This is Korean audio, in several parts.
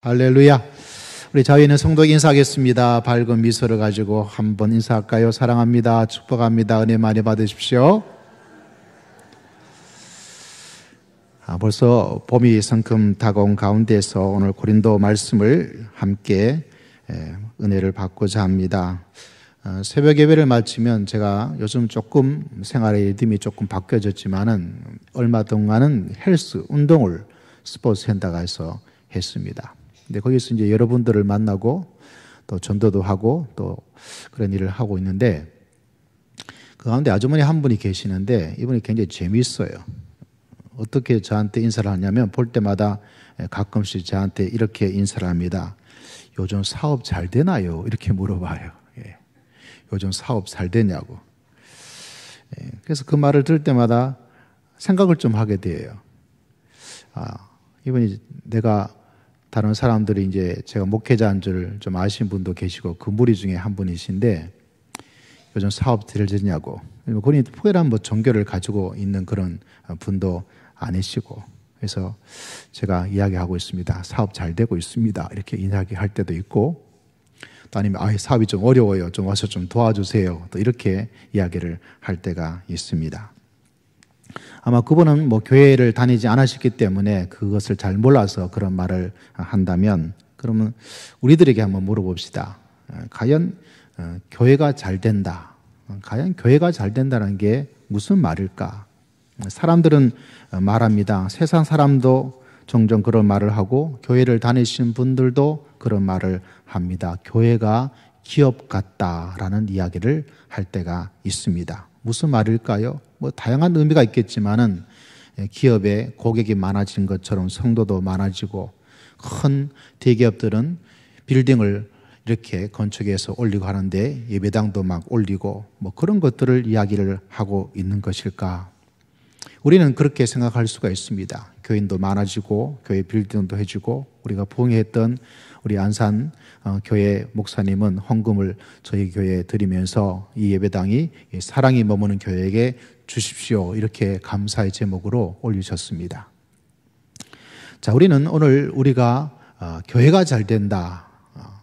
할렐루야. 우리 자유인은 성도 인사하겠습니다. 밝은 미소를 가지고 한번 인사할까요? 사랑합니다. 축복합니다. 은혜 많이 받으십시오. 벌써 봄이 성큼 다가온 가운데서 오늘 고린도 말씀을 함께 은혜를 받고자 합니다. 새벽 예배를 마치면 제가 요즘 조금 생활의 리듬이 조금 바뀌어졌지만은 얼마 동안은 헬스 운동을 스포츠 센터 가서 했습니다. 근데 거기서 이제 여러분들을 만나고 또 전도도 하고 또 그런 일을 하고 있는데 그 가운데 아주머니 한 분이 계시는데 이분이 굉장히 재미있어요. 어떻게 저한테 인사를 하냐면 볼 때마다 가끔씩 저한테 이렇게 인사를 합니다. 요즘 사업 잘 되나요? 이렇게 물어봐요. 요즘 사업 잘 되냐고. 그래서 그 말을 들을 때마다 생각을 좀 하게 돼요. 이분이 내가 다른 사람들이 이제 제가 목회자인 줄 좀 아시는 분도 계시고 그 무리 중에 한 분이신데 요즘 사업 잘 되냐고. 본인이 특별한 종교를 가지고 있는 그런 분도 아니시고 그래서 제가 이야기하고 있습니다. 사업 잘 되고 있습니다. 이렇게 이야기할 때도 있고 또 아니면 사업이 좀 어려워요. 좀 와서 좀 도와주세요. 또 이렇게 이야기를 할 때가 있습니다. 아마 그분은 교회를 다니지 않으셨기 때문에 그것을 잘 몰라서 그런 말을 한다면 그러면 우리들에게 한번 물어봅시다. 과연 교회가 잘 된다. 과연 교회가 잘 된다는 게 무슨 말일까? 사람들은 말합니다. 세상 사람도 종종 그런 말을 하고 교회를 다니시는 분들도 그런 말을 합니다. 교회가 기업 같다라는 이야기를 할 때가 있습니다. 무슨 말일까요? 다양한 의미가 있겠지만은 기업에 고객이 많아진 것처럼 성도도 많아지고 큰 대기업들은 빌딩을 이렇게 건축해서 올리고 하는데 예배당도 막 올리고 그런 것들을 이야기를 하고 있는 것일까? 우리는 그렇게 생각할 수가 있습니다. 교인도 많아지고 교회 빌딩도 해주고 우리가 부흥했던 우리 안산 교회 목사님은 헌금을 저희 교회에 드리면서 이 예배당이 사랑이 머무는 교회에게 주십시오. 이렇게 감사의 제목으로 올리셨습니다. 자, 우리는 오늘 우리가 교회가 잘 된다.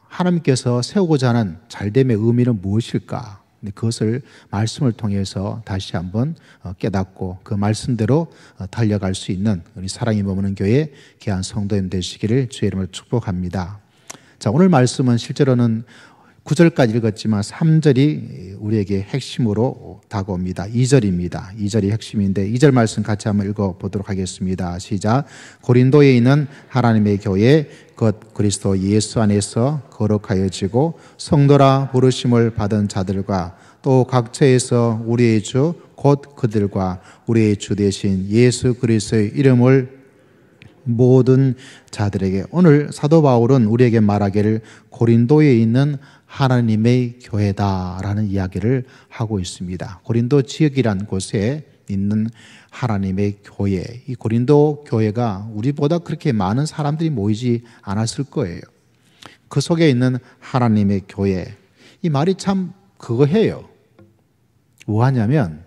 하나님께서 세우고자 하는 잘됨의 의미는 무엇일까? 그것을 말씀을 통해서 다시 한번 깨닫고 그 말씀대로 달려갈 수 있는 우리 사랑이 머무는 교회 귀한 성도님 되시기를 주의 이름으로 축복합니다. 자, 오늘 말씀은 실제로는 9절까지 읽었지만 3절이 우리에게 핵심으로 다가옵니다. 2절입니다. 2절이 핵심인데 2절 말씀 같이 한번 읽어보도록 하겠습니다. 시작. 고린도에 있는 하나님의 교회 곧 그리스도 예수 안에서 거룩하여지고 성도라 부르심을 받은 자들과 또 각처에서 우리의 주 곧 그들과 우리의 주 되신 예수 그리스도의 이름을 모든 자들에게 오늘 사도 바울은 우리에게 말하기를 고린도에 있는 하나님의 교회다라는 이야기를 하고 있습니다. 고린도 지역이란 곳에 있는 하나님의 교회. 이 고린도 교회가 우리보다 그렇게 많은 사람들이 모이지 않았을 거예요. 그 속에 있는 하나님의 교회. 이 말이 참 그거예요. 뭐하냐면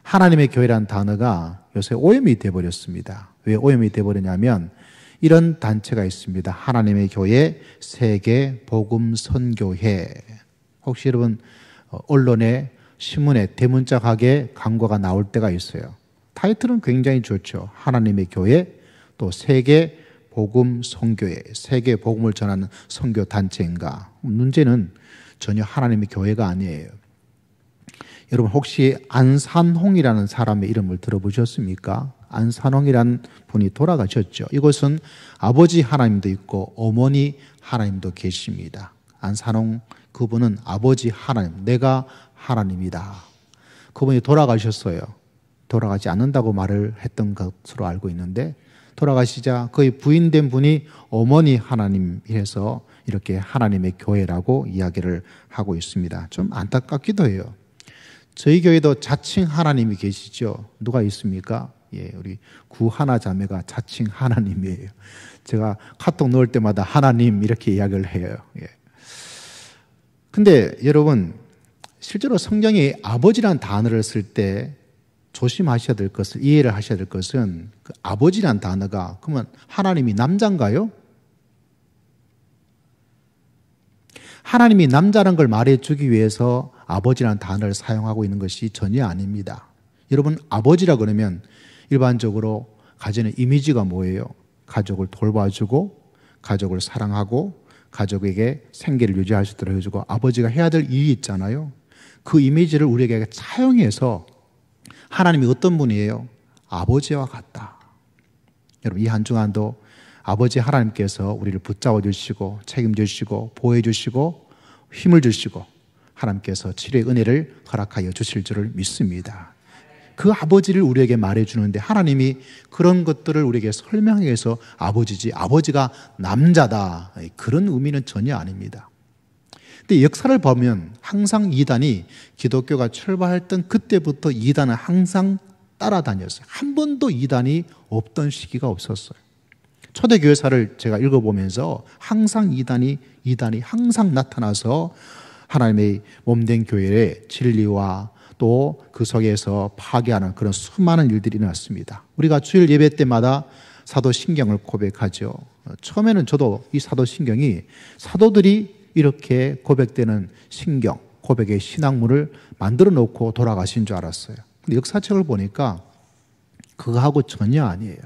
하나님의 교회란 단어가 요새 오염이 돼버렸습니다. 왜 오염이 돼버리냐면 이런 단체가 있습니다. 하나님의 교회 세계 복음 선교회. 혹시 여러분 언론에 신문에 대문짝하게 광고가 나올 때가 있어요. 타이틀은 굉장히 좋죠. 하나님의 교회 또 세계 복음 선교회. 세계 복음을 전하는 선교 단체인가? 문제는 전혀 하나님의 교회가 아니에요. 여러분 혹시 안산홍이라는 사람의 이름을 들어보셨습니까? 안산홍이라는 분이 돌아가셨죠. 이곳은 아버지 하나님도 있고 어머니 하나님도 계십니다. 안산홍 그분은 아버지 하나님, 내가 하나님이다. 그분이 돌아가셨어요. 돌아가지 않는다고 말을 했던 것으로 알고 있는데 돌아가시자 그의 부인된 분이 어머니 하나님이라서 이렇게 하나님의 교회라고 이야기를 하고 있습니다. 좀 안타깝기도 해요. 저희 교회도 자칭 하나님이 계시죠. 누가 있습니까? 우리 구하나 자매가 자칭 하나님이에요. 제가 카톡 넣을 때마다 하나님 이렇게 이야기를 해요. 근데 여러분 실제로 성경이 아버지란 단어를 쓸 때 조심하셔야 될 것을 이해를 하셔야 될 것은 그 아버지란 단어가 그러면 하나님이 남자인가요? 하나님이 남자라는 걸 말해주기 위해서 아버지라는 단어를 사용하고 있는 것이 전혀 아닙니다. 여러분, 아버지라 그러면 일반적으로 가지는 이미지가 뭐예요? 가족을 돌봐주고, 가족을 사랑하고, 가족에게 생계를 유지할 수 있도록 해주고, 아버지가 해야 될 일이 있잖아요. 그 이미지를 우리에게 차용해서 하나님이 어떤 분이에요? 아버지와 같다. 여러분, 이 한 주간도 아버지 하나님께서 우리를 붙잡아 주시고 책임져 주시고 보호해 주시고 힘을 주시고 하나님께서 치료의 은혜를 허락하여 주실 줄을 믿습니다. 그 아버지를 우리에게 말해주는데 하나님이 그런 것들을 우리에게 설명해서 아버지지, 아버지가 남자다, 그런 의미는 전혀 아닙니다. 근데 역사를 보면 항상 이단이, 기독교가 출발했던 그때부터 이단은 항상 따라다녔어요. 한 번도 이단이 없던 시기가 없었어요. 초대교회사를 제가 읽어보면서 항상 이단이 항상 나타나서 하나님의 몸된 교회의 진리와 또 그 속에서 파괴하는 그런 수많은 일들이 일어났습니다. 우리가 주일 예배 때마다 사도신경을 고백하죠. 처음에는 저도 이 사도신경이 사도들이 이렇게 고백되는 신경, 고백의 신학문을 만들어 놓고 돌아가신 줄 알았어요. 근데 역사책을 보니까 그거하고 전혀 아니에요.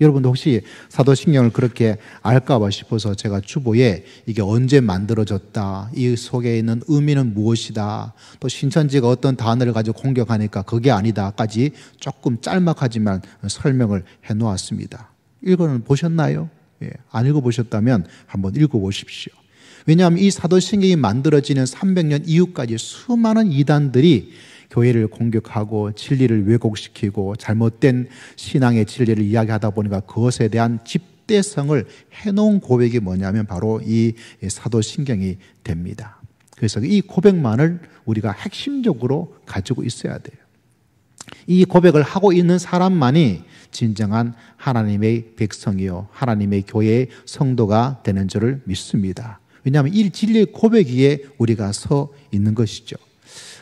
여러분도 혹시 사도신경을 그렇게 알까봐 싶어서 제가 주보에 이게 언제 만들어졌다, 이 속에 있는 의미는 무엇이다, 또 신천지가 어떤 단어를 가지고 공격하니까 그게 아니다까지 조금 짤막하지만 설명을 해놓았습니다. 읽어보셨나요? 예, 안 읽어보셨다면 한번 읽어보십시오. 왜냐하면 이 사도신경이 만들어지는 300년 이후까지 수많은 이단들이 교회를 공격하고 진리를 왜곡시키고 잘못된 신앙의 진리를 이야기하다 보니까 그것에 대한 집대성을 해놓은 고백이 뭐냐면 바로 이 사도신경이 됩니다. 그래서 이 고백만을 우리가 핵심적으로 가지고 있어야 돼요. 이 고백을 하고 있는 사람만이 진정한 하나님의 백성이요 하나님의 교회의 성도가 되는 줄을 믿습니다. 왜냐하면 이 진리의 고백 위에 우리가 서 있는 것이죠.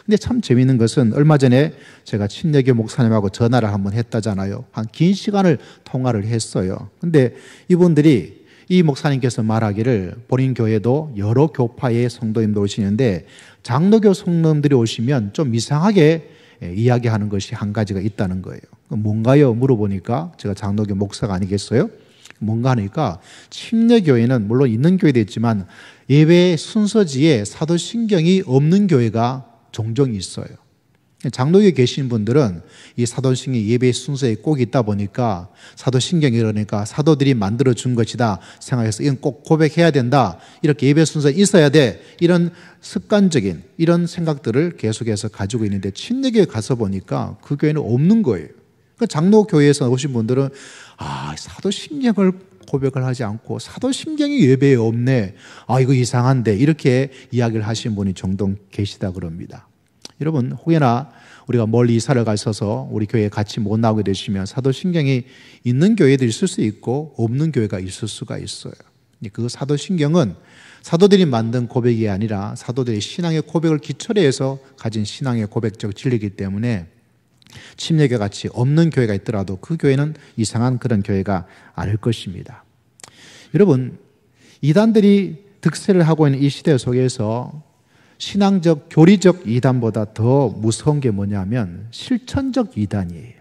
근데 참 재미있는 것은 얼마 전에 제가 친례교 목사님하고 전화를 한번 했다잖아요. 한 긴 시간을 통화를 했어요. 근데 이분들이 이 목사님께서 말하기를 본인 교회도 여러 교파의 성도님들 오시는데 장로교 성도님들이 오시면 좀 이상하게 이야기하는 것이 한 가지가 있다는 거예요. 뭔가요? 물어보니까 제가 장로교 목사가 아니겠어요? 뭔가 하니까 침례교회는 물론 있는 교회도 있지만 예배 순서지에 사도신경이 없는 교회가 종종 있어요. 장로교에 계신 분들은 이 사도신경이 예배 순서에 꼭 있다 보니까 사도신경이 그러니까 사도들이 만들어준 것이다 생각해서 이건 꼭 고백해야 된다, 이렇게 예배 순서에 있어야 돼, 이런 습관적인 이런 생각들을 계속해서 가지고 있는데 침례교에 가서 보니까 그 교회는 없는 거예요. 그러니까 장로교회에서 오신 분들은 사도신경을 고백을 하지 않고 사도신경이 예배에 없네, 이거 이상한데, 이렇게 이야기를 하신 분이 종종 계시다 그럽니다. 여러분, 혹여나 우리가 멀리 이사를 가셔서 우리 교회에 같이 못 나오게 되시면 사도신경이 있는 교회도 있을 수 있고 없는 교회가 있을 수가 있어요. 그 사도신경은 사도들이 만든 고백이 아니라 사도들의 신앙의 고백을 기초로 해서 가진 신앙의 고백적 진리이기 때문에 침례교 같이 없는 교회가 있더라도 그 교회는 이상한 그런 교회가 아닐 것입니다. 여러분, 이단들이 득세를 하고 있는 이 시대 속에서 신앙적, 교리적 이단보다 더 무서운 게 뭐냐면 실천적 이단이에요.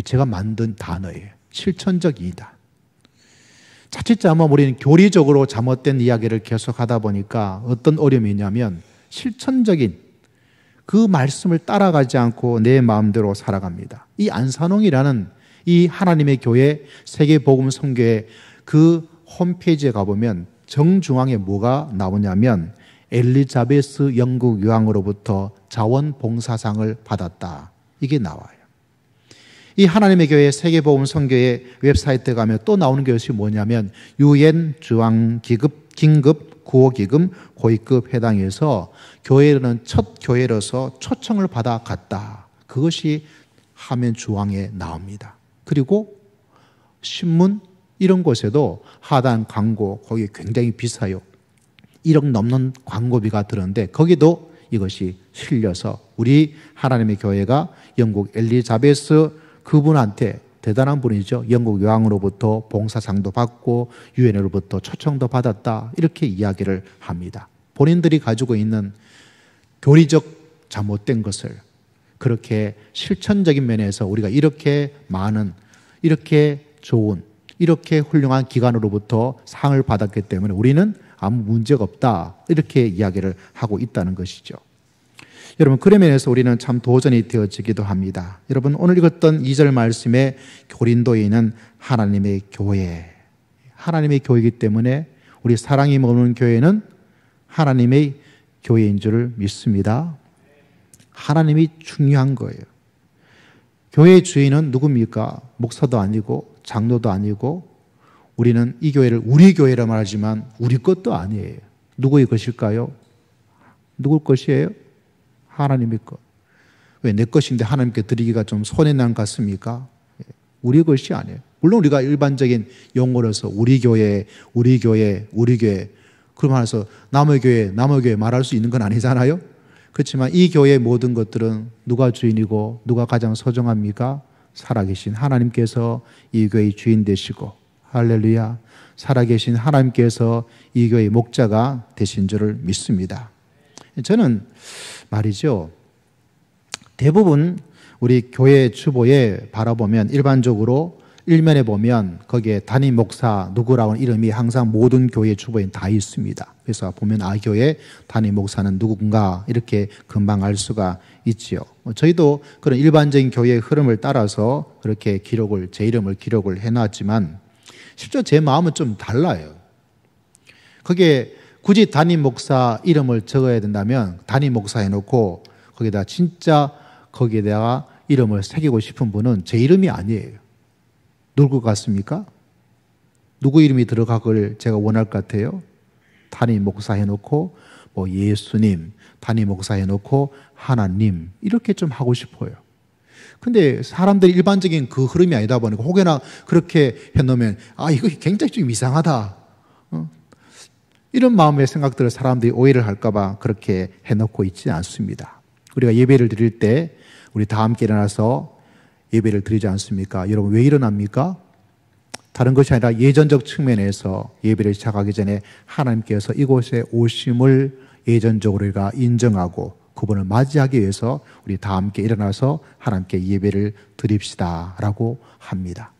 제가 만든 단어예요. 실천적 이단. 자칫 잘못 우리는 교리적으로 잘못된 이야기를 계속하다 보니까 어떤 어려움이 있냐면 실천적인 그 말씀을 따라가지 않고 내 마음대로 살아갑니다. 이 안산홍이라는 이 하나님의 교회 세계복음선교회 그 홈페이지에 가보면 정중앙에 뭐가 나오냐면 엘리자베스 영국 여왕으로부터 자원봉사상을 받았다, 이게 나와요. 이 하나님의 교회 세계복음선교회 웹사이트에 가면 또 나오는 것이 뭐냐면 UN 중앙기급 긴급 구호기금 고위급 회당에서 교회는 첫 교회로서 초청을 받아 갔다, 그것이 화면 중앙에 나옵니다. 그리고 신문 이런 곳에도 하단 광고, 거기 굉장히 비싸요. 1억 넘는 광고비가 들었는데 거기도 이것이 실려서 우리 하나님의 교회가 영국 엘리자베스 그분한테 대단한 분이죠. 영국 요왕으로부터 봉사상도 받고 유엔으로부터 초청도 받았다. 이렇게 이야기를 합니다. 본인들이 가지고 있는 교리적 잘못된 것을 그렇게 실천적인 면에서 우리가 이렇게 많은, 이렇게 좋은, 이렇게 훌륭한 기관으로부터 상을 받았기 때문에 우리는 아무 문제가 없다. 이렇게 이야기를 하고 있다는 것이죠. 여러분, 그런 면에서 우리는 참 도전이 되어지기도 합니다. 여러분, 오늘 읽었던 2절 말씀에 고린도에 있는 하나님의 교회, 하나님의 교회이기 때문에 우리 사랑이 머무는 교회는 하나님의 교회인 줄 믿습니다. 하나님이 중요한 거예요. 교회의 주인은 누굽니까? 목사도 아니고 장로도 아니고, 우리는 이 교회를 우리 교회라 말하지만 우리 것도 아니에요. 누구의 것일까요? 누구 것이에요? 하나님의 것. 왜 내 것인데 하나님께 드리기가 좀 손해 난 것 같습니까? 우리 것이 아니에요. 물론 우리가 일반적인 용어로서 우리 교회, 우리 교회, 우리 교회, 그러면서 남의 교회, 남의 교회 말할 수 있는 건 아니잖아요. 그렇지만 이 교회의 모든 것들은 누가 주인이고 누가 가장 소중합니까? 살아계신 하나님께서 이 교회의 주인 되시고, 할렐루야, 살아계신 하나님께서 이 교회의 목자가 되신 줄을 믿습니다. 저는 말이죠, 대부분 우리 교회 주보에 바라보면 일반적으로 일면에 보면 거기에 담임 목사 누구라고 이름이 항상 모든 교회 주보에 다 있습니다. 그래서 보면 교회 담임 목사는 누군가 이렇게 금방 알 수가 있지요. 저희도 그런 일반적인 교회의 흐름을 따라서 그렇게 제 이름을 기록을 해놨지만 실제 제 마음은 좀 달라요. 거기에 굳이 담임 목사 이름을 적어야 된다면 담임 목사 해놓고 거기다 진짜 거기에다가 이름을 새기고 싶은 분은 제 이름이 아니에요. 누구 같습니까? 누구 이름이 들어가길 제가 원할 것 같아요? 담임 목사 해놓고 뭐 예수님, 담임 목사 해놓고 하나님, 이렇게 좀 하고 싶어요. 근데 사람들이 일반적인 그 흐름이 아니다 보니까 혹여나 그렇게 해놓으면 이거 굉장히 좀 이상하다, 이런 마음의 생각들을 사람들이 오해를 할까봐 그렇게 해놓고 있지 않습니다. 우리가 예배를 드릴 때 우리 다 함께 일어나서 예배를 드리지 않습니까? 여러분, 왜 일어납니까? 다른 것이 아니라 예전적 측면에서 예배를 시작하기 전에 하나님께서 이곳에 오심을 예전적으로 우리가 인정하고 그분을 맞이하기 위해서 우리 다 함께 일어나서 하나님께 예배를 드립시다 라고 합니다.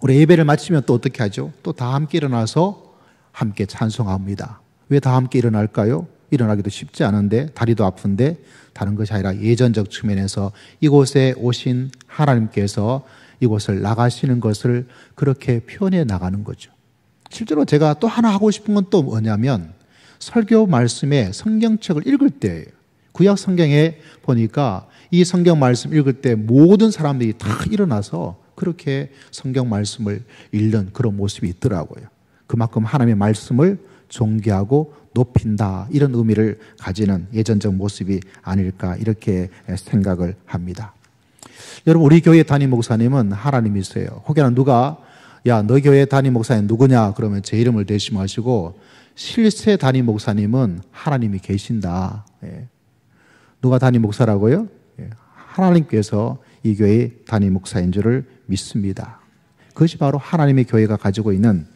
우리 예배를 마치면 또 어떻게 하죠? 또 다 함께 일어나서 함께 찬송합니다. 왜 다 함께 일어날까요? 일어나기도 쉽지 않은데, 다리도 아픈데, 다른 것이 아니라 예전적 측면에서 이곳에 오신 하나님께서 이곳을 나가시는 것을 그렇게 표현해 나가는 거죠. 실제로 제가 또 하나 하고 싶은 건 또 뭐냐면, 설교 말씀에 성경책을 읽을 때예요. 구약 성경에 보니까 이 성경 말씀 읽을 때 모든 사람들이 다 일어나서 그렇게 성경 말씀을 읽는 그런 모습이 있더라고요. 그만큼 하나님의 말씀을 존귀하고 높인다, 이런 의미를 가지는 예전적 모습이 아닐까 이렇게 생각을 합니다. 여러분, 우리 교회 담임 목사님은 하나님이세요. 혹여나 누가 너 교회 담임 목사님 누구냐 그러면 제 이름을 대심하시고, 실세 담임 목사님은 하나님이 계신다. 누가 담임 목사라고요? 하나님께서 이 교회의 담임 목사인 줄을 믿습니다. 그것이 바로 하나님의 교회가 가지고 있는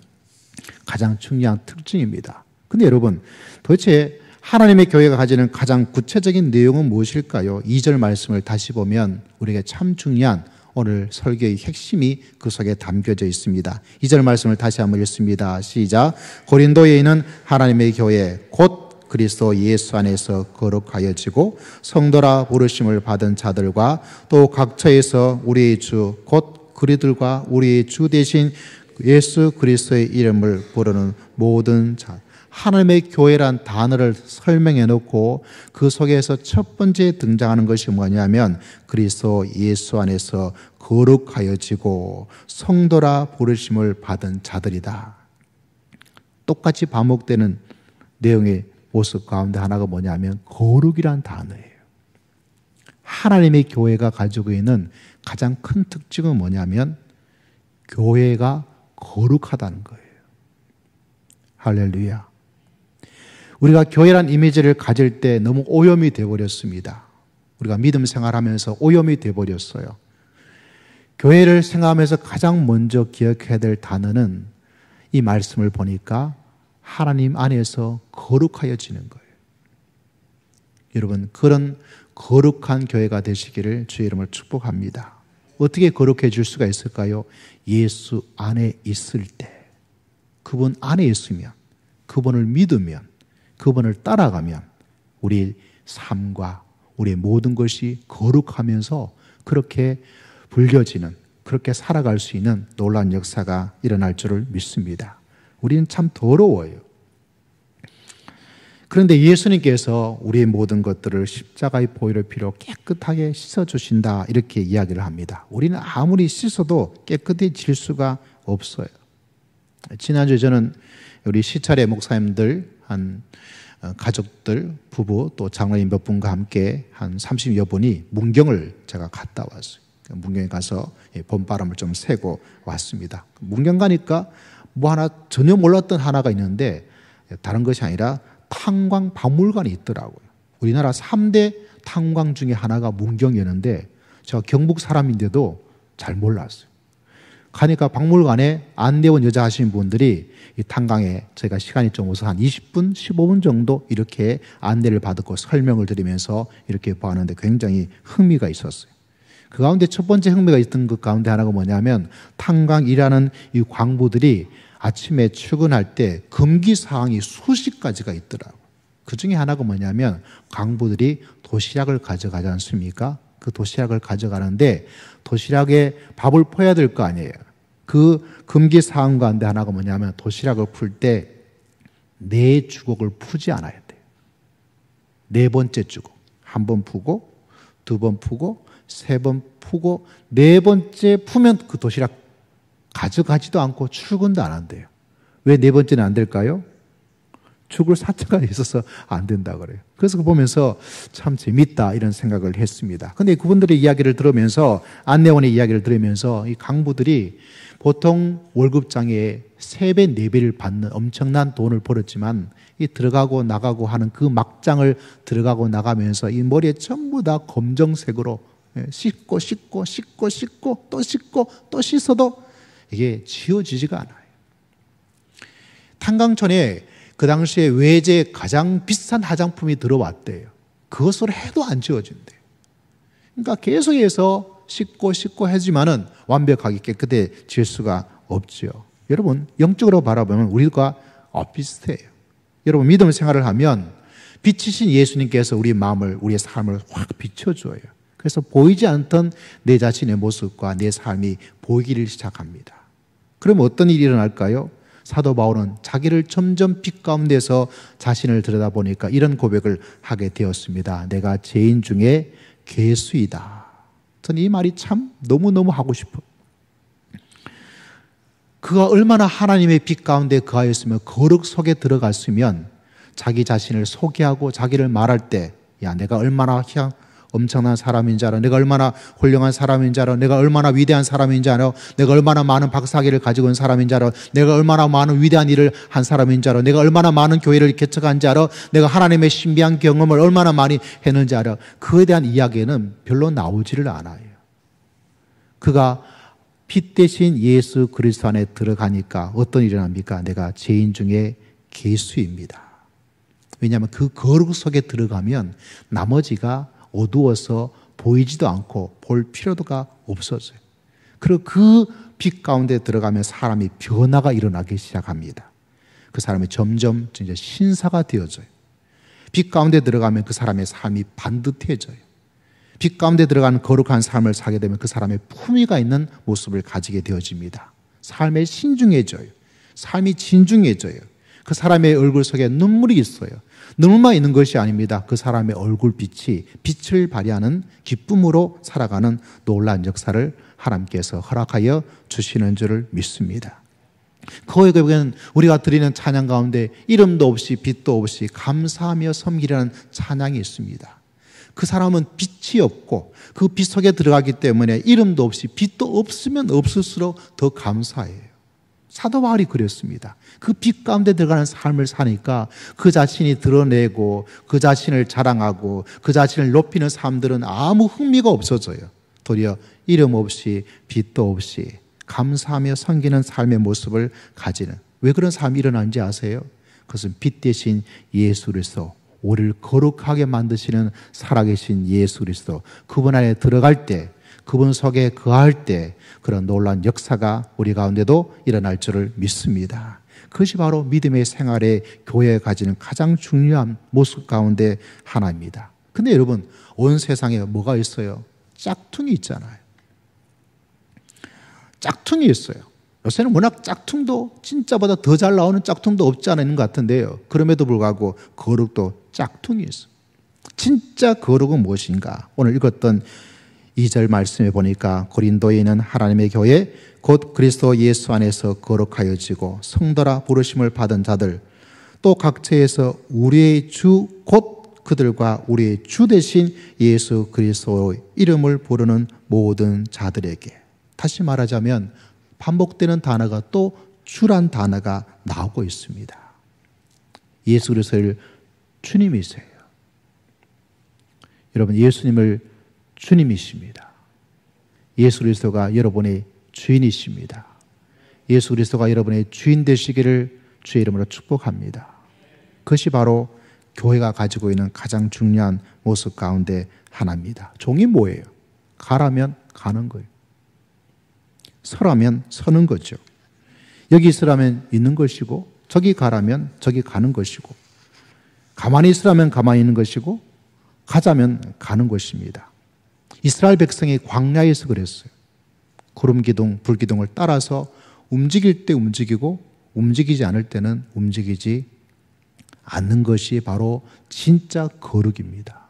가장 중요한 특징입니다. 근데 여러분, 도대체 하나님의 교회가 가지는 가장 구체적인 내용은 무엇일까요? 2절 말씀을 다시 보면 우리에게 참 중요한 오늘 설교의 핵심이 그 속에 담겨져 있습니다. 2절 말씀을 다시 한번 읽습니다. 시작. 고린도에 있는 하나님의 교회 곧 그리스도 예수 안에서 거룩하여지고 성도라 부르심을 받은 자들과 또 각처에서 우리의 주 곧 그리들과 우리의 주 대신 예수 그리스도의 이름을 부르는 모든 자. 하나님의 교회란 단어를 설명해 놓고 그 속에서 첫 번째 등장하는 것이 뭐냐면 그리스도 예수 안에서 거룩하여지고 성도라 부르심을 받은 자들이다. 똑같이 반복되는 내용의 모습 가운데 하나가 뭐냐면 거룩이란 단어예요. 하나님의 교회가 가지고 있는 가장 큰 특징은 뭐냐면 교회가 거룩하다는 거예요. 할렐루야. 우리가 교회란 이미지를 가질 때 너무 오염이 되어버렸습니다. 우리가 믿음 생활하면서 오염이 되어버렸어요. 교회를 생각하면서 가장 먼저 기억해야 될 단어는 이 말씀을 보니까 하나님 안에서 거룩하여지는 거예요. 여러분, 그런 거룩한 교회가 되시기를 주의 이름으로 축복합니다. 어떻게 거룩해질 수가 있을까요? 예수 안에 있을 때, 그분 안에 있으면, 그분을 믿으면, 그분을 따라가면 우리 삶과 우리의 모든 것이 거룩하면서 그렇게 불려지는, 그렇게 살아갈 수 있는 놀라운 역사가 일어날 줄을 믿습니다. 우리는 참 더러워요. 그런데 예수님께서 우리의 모든 것들을 십자가의 보혈의 피로 깨끗하게 씻어주신다, 이렇게 이야기를 합니다. 우리는 아무리 씻어도 깨끗해질 수가 없어요. 지난주에 저는 우리 시찰의 목사님들, 가족들, 부부, 또 장로님 몇 분과 함께 한 30여 분이 문경을 제가 갔다 왔어요. 문경에 가서 봄바람을 좀 쐬고 왔습니다. 문경 가니까 뭐 하나 전혀 몰랐던 하나가 있는데, 다른 것이 아니라 탄광 박물관이 있더라고요. 우리나라 3대 탄광 중에 하나가 문경이었는데, 제가 경북 사람인데도 잘 몰랐어요. 가니까 박물관에 안내원 여자 하시는 분들이 이 탄광에 저희가 시간이 좀 없어서 한 20분, 15분 정도 이렇게 안내를 받고 설명을 드리면서 이렇게 보았는데 굉장히 흥미가 있었어요. 그 가운데 첫 번째 흥미가 있던 것 가운데 하나가 뭐냐면, 탄광이라는 이 광부들이 아침에 출근할 때 금기사항이 수십 가지가 있더라고요. 그 중에 하나가 뭐냐면, 광부들이 도시락을 가져가지 않습니까? 그 도시락을 가져가는데 도시락에 밥을 퍼야 될 거 아니에요. 그 금기사항 가운데 하나가 뭐냐면, 도시락을 풀 때 네 주걱을 푸지 않아야 돼요. 네 번째 주걱. 한 번 푸고, 두 번 푸고, 세 번 푸고, 네 번째 푸면 그 도시락 가져가지도 않고 출근도 안 한대요. 왜 네 번째는 안 될까요? 죽을 사자가 있어서 안 된다 그래요. 그래서 보면서 참 재밌다, 이런 생각을 했습니다. 근데 그분들의 이야기를 들으면서, 안내원의 이야기를 들으면서, 이 강부들이 보통 월급장에 3배, 4배를 받는 엄청난 돈을 벌었지만, 이 들어가고 나가고 하는 그 막장을 들어가고 나가면서 이 머리에 전부 다 검정색으로 씻고 씻고 씻고 씻고 또 씻고 또 씻어도 이게 지워지지가 않아요. 탄광촌에 그 당시에 외제 가장 비싼 화장품이 들어왔대요. 그것을 해도 안 지워진대요. 그러니까 계속해서 씻고 씻고 하지만은 완벽하게 깨끗해질 수가 없죠. 여러분, 영적으로 바라보면 우리가 비슷해요. 여러분, 믿음 생활을 하면 빛이신 예수님께서 우리 마음을, 우리의 삶을 확 비춰줘요. 그래서 보이지 않던 내 자신의 모습과 내 삶이 보이기를 시작합니다. 그러면 어떤 일이 일어날까요? 사도 바울은 자기를 점점 빛 가운데서 자신을 들여다보니까 이런 고백을 하게 되었습니다. 내가 죄인 중에 괴수이다. 저는 이 말이 참 너무너무 하고 싶어요. 그가 얼마나 하나님의 빛 가운데 거하였으면, 거룩 속에 들어갔으면 자기 자신을 소개하고 자기를 말할 때, 야, 내가 얼마나 엄청난 사람인 줄 알아. 내가 얼마나 훌륭한 사람인 줄 알아. 내가 얼마나 위대한 사람인 줄 알아. 내가 얼마나 많은 박사학위를 가지고 온 사람인 줄 알아. 내가 얼마나 많은 위대한 일을 한 사람인 줄 알아. 내가 얼마나 많은 교회를 개척한 줄 알아. 내가 하나님의 신비한 경험을 얼마나 많이 했는지 알아. 그에 대한 이야기는 별로 나오지를 않아요. 그가 빛 대신 예수 그리스도 안에 들어가니까 어떤 일이 일어납니까? 내가 죄인 중에 괴수입니다. 왜냐하면 그 거룩 속에 들어가면 나머지가 어두워서 보이지도 않고 볼 필요가 없어져요. 그리고 그 빛 가운데 들어가면 사람이 변화가 일어나기 시작합니다. 그 사람이 점점 이제 신사가 되어져요. 빛 가운데 들어가면 그 사람의 삶이 반듯해져요. 빛 가운데 들어가는 거룩한 삶을 살게 되면 그 사람의 품위가 있는 모습을 가지게 되어집니다. 삶에 신중해져요. 삶이 진중해져요. 그 사람의 얼굴 속에 눈물이 있어요. 눈물만 있는 것이 아닙니다. 그 사람의 얼굴빛이 빛을 발휘하는 기쁨으로 살아가는 놀라운 역사를 하나님께서 허락하여 주시는 줄을 믿습니다. 그 외에는 우리가 드리는 찬양 가운데 이름도 없이 빛도 없이 감사하며 섬기라는 찬양이 있습니다. 그 사람은 빛이 없고 그 빛 속에 들어가기 때문에 이름도 없이 빛도 없으면 없을수록 더 감사해요. 사도 바울이 그랬습니다. 그 빛 가운데 들어가는 삶을 사니까 그 자신이 드러내고 그 자신을 자랑하고 그 자신을 높이는 사람들은 아무 흥미가 없어져요. 도리어 이름 없이 빛도 없이 감사하며 섬기는 삶의 모습을 가지는, 왜 그런 삶이 일어나는지 아세요? 그것은 빛 대신 예수 그리스도, 우리를 거룩하게 만드시는 살아계신 예수 그리스도, 그분 안에 들어갈 때, 그분 속에 거할 때 그런 놀라운 역사가 우리 가운데도 일어날 줄을 믿습니다. 그것이 바로 믿음의 생활에 교회에 가지는 가장 중요한 모습 가운데 하나입니다. 근데 여러분, 온 세상에 뭐가 있어요? 짝퉁이 있잖아요. 짝퉁이 있어요. 요새는 워낙 짝퉁도 진짜보다 더 잘 나오는 짝퉁도 없지 않아 있는 것 같은데요. 그럼에도 불구하고 거룩도 짝퉁이 있어요. 진짜 거룩은 무엇인가? 오늘 읽었던 2절 말씀에 보니까 고린도에 있는 하나님의 교회 곧 그리스도 예수 안에서 거룩하여지고 성도라 부르심을 받은 자들, 또 각처에서 우리의 주 곧 그들과 우리의 주 되신 예수 그리스도의 이름을 부르는 모든 자들에게, 다시 말하자면 반복되는 단어가 또 주란 단어가 나오고 있습니다. 예수 그리스도를 주님이세요. 여러분, 예수님을 주님이십니다. 예수 그리스도가 여러분의 주인이십니다. 예수 그리스도가 여러분의 주인 되시기를 주의 이름으로 축복합니다. 그것이 바로 교회가 가지고 있는 가장 중요한 모습 가운데 하나입니다. 종이 뭐예요? 가라면 가는 거예요. 서라면 서는 거죠. 여기 있으라면 있는 것이고, 저기 가라면 저기 가는 것이고, 가만히 있으라면 가만히 있는 것이고, 가자면 가는 것입니다. 이스라엘 백성이 광야에서 그랬어요. 구름기둥, 불기둥을 따라서 움직일 때 움직이고 움직이지 않을 때는 움직이지 않는 것이 바로 진짜 거룩입니다.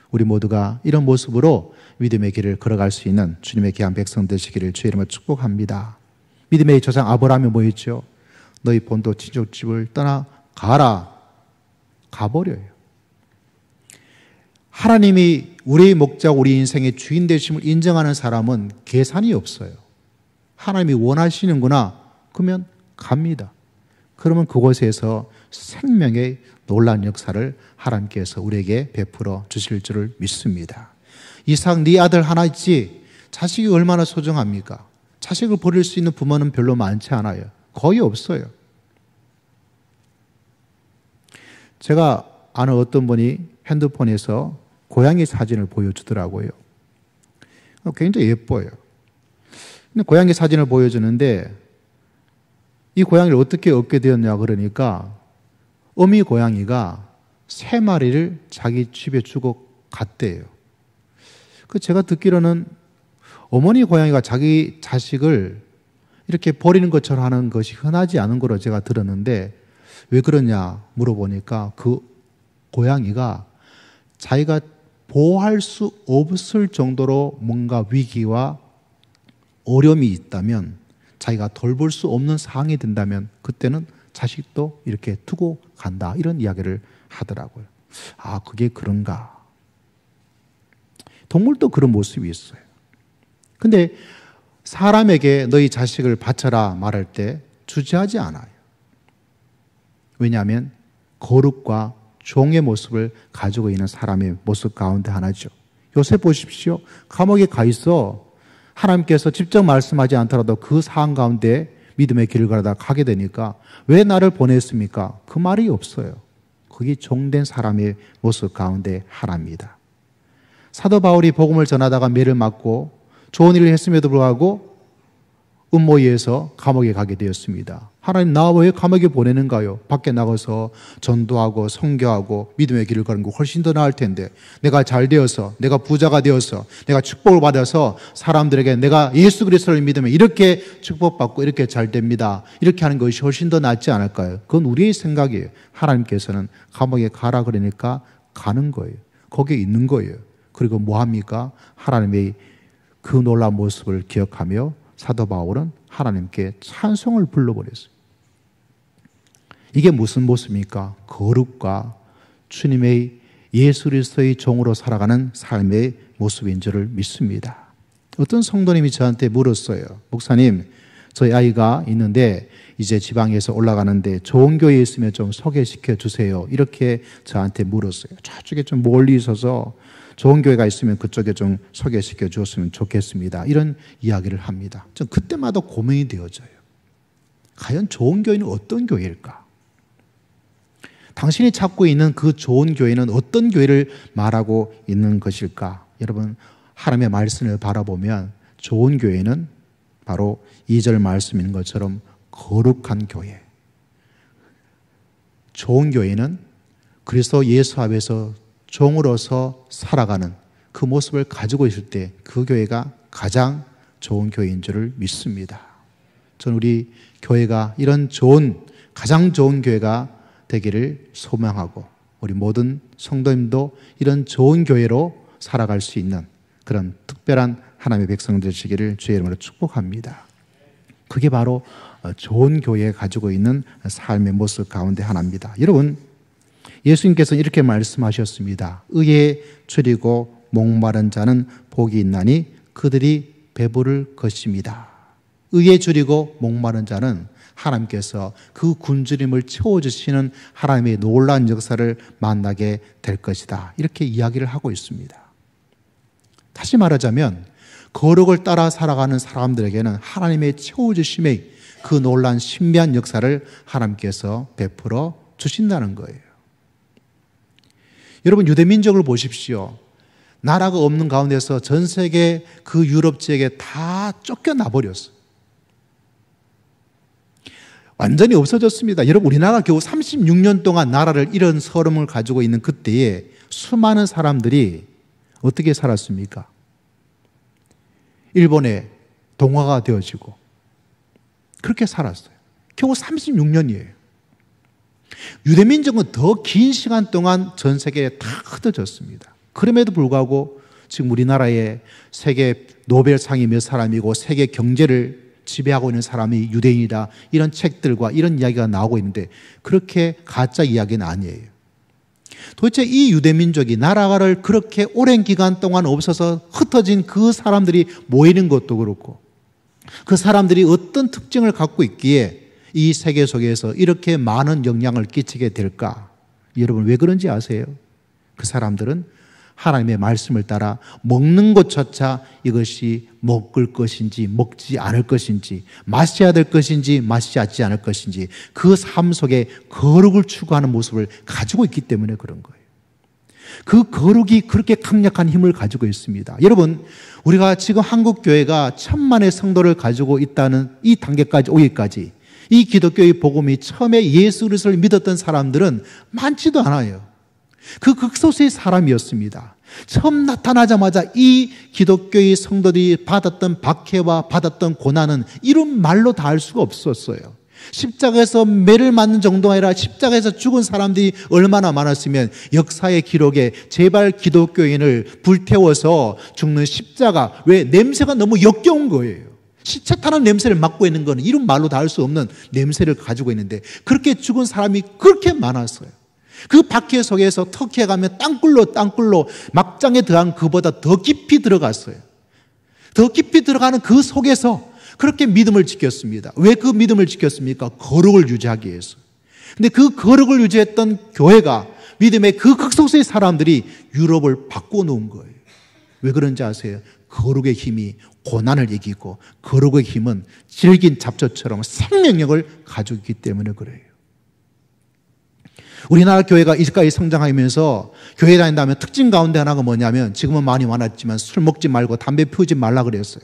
우리 모두가 이런 모습으로 믿음의 길을 걸어갈 수 있는 주님의 귀한 백성 되시기를 주의 이름으로 축복합니다. 믿음의 조상 아브라함이 뭐였죠? 너희 본토 친족집을 떠나 가라. 가버려요. 하나님이 우리의 목적, 우리 인생의 주인 되심을 인정하는 사람은 계산이 없어요. 하나님이 원하시는구나. 그러면 갑니다. 그러면 그곳에서 생명의 놀라운 역사를 하나님께서 우리에게 베풀어 주실 줄을 믿습니다. 이삭, 네 아들 하나 있지? 자식이 얼마나 소중합니까? 자식을 버릴 수 있는 부모는 별로 많지 않아요. 거의 없어요. 제가 아는 어떤 분이 핸드폰에서 고양이 사진을 보여주더라고요. 굉장히 예뻐요. 근데 고양이 사진을 보여주는데 이 고양이를 어떻게 얻게 되었냐 그러니까 어미 고양이가 3마리를 자기 집에 주고 갔대요. 제가 듣기로는 어머니 고양이가 자기 자식을 이렇게 버리는 것처럼 하는 것이 흔하지 않은 거로 제가 들었는데 왜 그러냐 물어보니까 그 고양이가 자기가 보호할 수 없을 정도로 뭔가 위기와 어려움이 있다면, 자기가 돌볼 수 없는 상황이 된다면 그때는 자식도 이렇게 두고 간다, 이런 이야기를 하더라고요. 아, 그게 그런가. 동물도 그런 모습이 있어요. 근데 사람에게 너희 자식을 바쳐라 말할 때 주저하지 않아요. 왜냐하면 거룩과 종의 모습을 가지고 있는 사람의 모습 가운데 하나죠. 요셉 보십시오. 감옥에 가 있어. 하나님께서 직접 말씀하지 않더라도 그 상황 가운데 믿음의 길을 걸어다 가게 되니까 왜 나를 보냈습니까? 그 말이 없어요. 그게 종된 사람의 모습 가운데 하나입니다. 사도 바울이 복음을 전하다가 매를 맞고 좋은 일을 했음에도 불구하고 음모에서 감옥에 가게 되었습니다. 하나님, 나 왜 감옥에 보내는가요? 밖에 나가서 전도하고 선교하고 믿음의 길을 가는 거 훨씬 더 나을 텐데, 내가 잘 되어서, 내가 부자가 되어서, 내가 축복을 받아서 사람들에게 내가 예수 그리스도를 믿으면 이렇게 축복받고 이렇게 잘 됩니다, 이렇게 하는 것이 훨씬 더 낫지 않을까요? 그건 우리의 생각이에요. 하나님께서는 감옥에 가라 그러니까 가는 거예요. 거기에 있는 거예요. 그리고 뭐 합니까? 하나님의 그 놀라운 모습을 기억하며 사도 바울은 하나님께 찬송을 불러버렸어요. 이게 무슨 모습입니까? 거룩과 주님의 예수 그리스도의 종으로 살아가는 삶의 모습인 줄을 믿습니다. 어떤 성도님이 저한테 물었어요. 목사님, 저희 아이가 있는데 이제 지방에서 올라가는데 좋은 교회에 있으면 좀 소개시켜 주세요. 이렇게 저한테 물었어요. 저쪽에 좀 멀리 있어서 좋은 교회가 있으면 그쪽에 좀 소개시켜 주었으면 좋겠습니다. 이런 이야기를 합니다. 전 그때마다 고민이 되어져요. 과연 좋은 교회는 어떤 교회일까? 당신이 찾고 있는 그 좋은 교회는 어떤 교회를 말하고 있는 것일까? 여러분, 하나님의 말씀을 바라보면 좋은 교회는 바로 2절 말씀인 것처럼 거룩한 교회. 좋은 교회는 그리스도 예수 앞에서 종으로서 살아가는 그 모습을 가지고 있을 때 그 교회가 가장 좋은 교회인 줄을 믿습니다. 저는 우리 교회가 이런 가장 좋은 교회가 되기를 소망하고 우리 모든 성도님도 이런 좋은 교회로 살아갈 수 있는 그런 특별한 하나님의 백성들 되시기를 주의 이름으로 축복합니다. 그게 바로 좋은 교회에 가지고 있는 삶의 모습 가운데 하나입니다. 여러분, 예수님께서는 이렇게 말씀하셨습니다. 의에 줄이고 목마른 자는 복이 있나니 그들이 배부를 것입니다. 의에 줄이고 목마른 자는 하나님께서 그 굶주림을 채워주시는 하나님의 놀라운 역사를 만나게 될 것이다. 이렇게 이야기를 하고 있습니다. 다시 말하자면 거룩을 따라 살아가는 사람들에게는 하나님의 채워주심의 그 놀라운 신비한 역사를 하나님께서 베풀어 주신다는 거예요. 여러분, 유대민족을 보십시오. 나라가 없는 가운데서 전 세계 그 유럽 지역에 다 쫓겨나 버렸어요. 완전히 없어졌습니다. 여러분, 우리나라가 겨우 36년 동안 나라를 잃은 서름을 가지고 있는 그때에 수많은 사람들이 어떻게 살았습니까? 일본에 동화가 되어지고 그렇게 살았어요. 겨우 36년이에요. 유대민족은 더 긴 시간 동안 전 세계에 다 흩어졌습니다. 그럼에도 불구하고 지금 우리나라에 세계 노벨상이 몇 사람이고 세계 경제를 지배하고 있는 사람이 유대인이다, 이런 책들과 이런 이야기가 나오고 있는데 그렇게 가짜 이야기는 아니에요. 도대체 이 유대민족이 나라를 그렇게 오랜 기간 동안 없어서 흩어진 그 사람들이 모이는 것도 그렇고 그 사람들이 어떤 특징을 갖고 있기에 이 세계 속에서 이렇게 많은 영향을 끼치게 될까? 여러분, 왜 그런지 아세요? 그 사람들은 하나님의 말씀을 따라 먹는 것조차 이것이 먹을 것인지 먹지 않을 것인지 마셔야 될 것인지 마시지 않을 것인지 그 삶 속에 거룩을 추구하는 모습을 가지고 있기 때문에 그런 거예요. 그 거룩이 그렇게 강력한 힘을 가지고 있습니다. 여러분, 우리가 지금 한국교회가 1000만의 성도를 가지고 있다는 이 단계까지 오기까지 이 기독교의 복음이 처음에 예수 그리스도를 믿었던 사람들은 많지도 않아요. 그 극소수의 사람이었습니다. 처음 나타나자마자 이 기독교의 성도들이 받았던 박해와 받았던 고난은 이런 말로 다 할 수가 없었어요. 십자가에서 매를 맞는 정도가 아니라 십자가에서 죽은 사람들이 얼마나 많았으면 역사의 기록에 제발 기독교인을 불태워서 죽는 십자가, 왜 냄새가 너무 역겨운 거예요. 시체 타는 냄새를 맡고 있는 거는 이런 말로 다 할 수 없는 냄새를 가지고 있는데 그렇게 죽은 사람이 그렇게 많았어요. 그 박해 속에서 터키에 가면 땅굴로 막장에 들어간 그보다 더 깊이 들어갔어요. 더 깊이 들어가는 그 속에서 그렇게 믿음을 지켰습니다. 왜 그 믿음을 지켰습니까? 거룩을 유지하기 위해서. 근데 그 거룩을 유지했던 교회가, 믿음의 그 극소수의 사람들이 유럽을 바꾸어 놓은 거예요. 왜 그런지 아세요? 거룩의 힘이 고난을 이기고 거룩의 힘은 질긴 잡초처럼 생명력을 가지고 있기 때문에 그래요. 우리나라 교회가 이제까지 성장하면서 교회 다닌다면 특징 가운데 하나가 뭐냐면, 지금은 많이 많았지만 술 먹지 말고 담배 피우지 말라 그랬어요.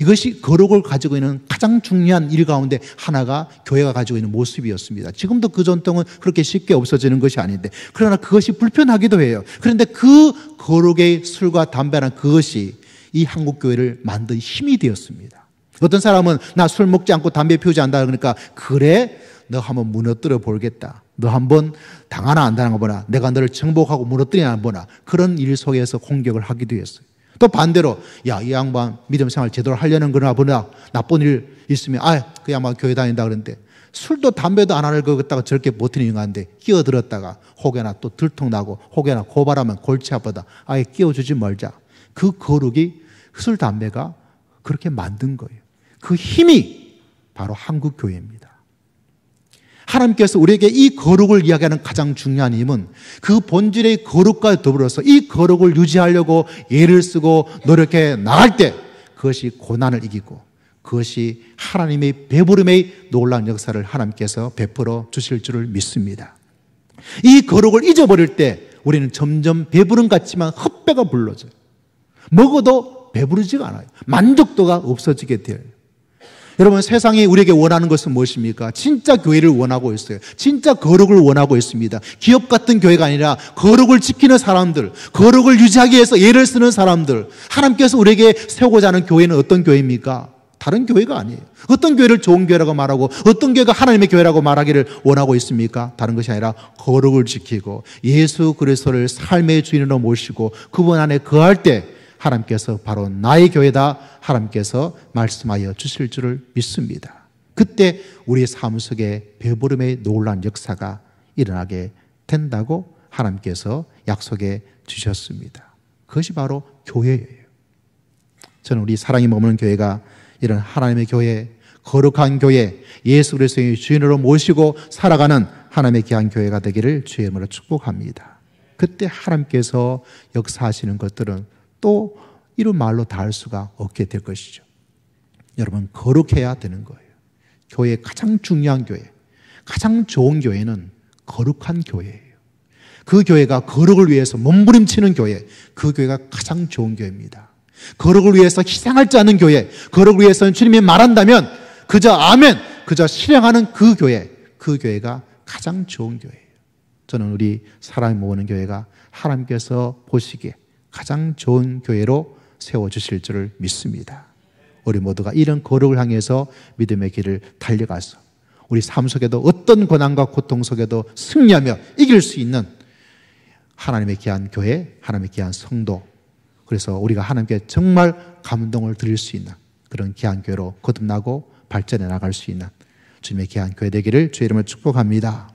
이것이 거룩을 가지고 있는 가장 중요한 일 가운데 하나가 교회가 가지고 있는 모습이었습니다. 지금도 그 전통은 그렇게 쉽게 없어지는 것이 아닌데, 그러나 그것이 불편하기도 해요. 그런데 그 거룩의 술과 담배란 그것이 이 한국교회를 만든 힘이 되었습니다. 어떤 사람은 나 술 먹지 않고 담배 피우지 않는다 그러니까, 그래 너 한번 무너뜨려 보겠다, 너 한번 당하나 안 당하나 보나, 내가 너를 정복하고 무너뜨리나 보나, 그런 일 속에서 공격을 하기도 했어요. 또 반대로 야, 이 양반 믿음 생활 제대로 하려는 거나 보나, 나쁜 일 있으면 그 양반 교회 다닌다 그러는데 술도 담배도 안 하는 거 갖다가 저렇게 버티는 인간인데 끼어들었다가 혹여나 또 들통나고 혹여나 고발하면 골치 아프다, 아예 끼워주지 말자. 그 거룩이 술 담배가 그렇게 만든 거예요. 그 힘이 바로 한국교회입니다. 하나님께서 우리에게 이 거룩을 이야기하는 가장 중요한 힘은 그 본질의 거룩과 더불어서 이 거룩을 유지하려고 애를 쓰고 노력해 나갈 때 그것이 고난을 이기고 그것이 하나님의 배부름의 놀라운 역사를 하나님께서 베풀어 주실 줄을 믿습니다. 이 거룩을 잊어버릴 때 우리는 점점 배부름 같지만 헛배가 불러져요. 먹어도 배부르지가 않아요. 만족도가 없어지게 돼요. 여러분, 세상이 우리에게 원하는 것은 무엇입니까? 진짜 교회를 원하고 있어요. 진짜 거룩을 원하고 있습니다. 기업 같은 교회가 아니라 거룩을 지키는 사람들, 거룩을 유지하기 위해서 애를 쓰는 사람들, 하나님께서 우리에게 세우고자 하는 교회는 어떤 교회입니까? 다른 교회가 아니에요. 어떤 교회를 좋은 교회라고 말하고 어떤 교회가 하나님의 교회라고 말하기를 원하고 있습니까? 다른 것이 아니라 거룩을 지키고 예수 그리스도를 삶의 주인으로 모시고 그분 안에 거할 때 하나님께서 바로 나의 교회다 하나님께서 말씀하여 주실 줄을 믿습니다. 그때 우리의 삶 속에 배부름의 놀라운 역사가 일어나게 된다고 하나님께서 약속해 주셨습니다. 그것이 바로 교회예요. 저는 우리 사랑이 머무는 교회가 이런 하나님의 교회, 거룩한 교회, 예수 그리스도의 주인으로 모시고 살아가는 하나님의 귀한 교회가 되기를 주의 이름으로 축복합니다. 그때 하나님께서 역사하시는 것들은 또 이런 말로 다 할 수가 없게 될 것이죠. 여러분, 거룩해야 되는 거예요. 교회의 가장 중요한 교회, 가장 좋은 교회는 거룩한 교회예요. 그 교회가 거룩을 위해서 몸부림치는 교회, 그 교회가 가장 좋은 교회입니다. 거룩을 위해서 희생하지 않는 교회, 거룩을 위해서는 주님이 말한다면 그저 아멘, 그저 실행하는 그 교회, 그 교회가 가장 좋은 교회예요. 저는 우리 사람이 모으는 교회가 하나님께서 보시기에 가장 좋은 교회로 세워주실 줄을 믿습니다. 우리 모두가 이런 거룩을 향해서 믿음의 길을 달려가서 우리 삶 속에도 어떤 고난과 고통 속에도 승리하며 이길 수 있는 하나님의 귀한 교회, 하나님의 귀한 성도, 그래서 우리가 하나님께 정말 감동을 드릴 수 있는 그런 귀한 교회로 거듭나고 발전해 나갈 수 있는 주님의 귀한 교회 되기를 주의 이름으로 축복합니다.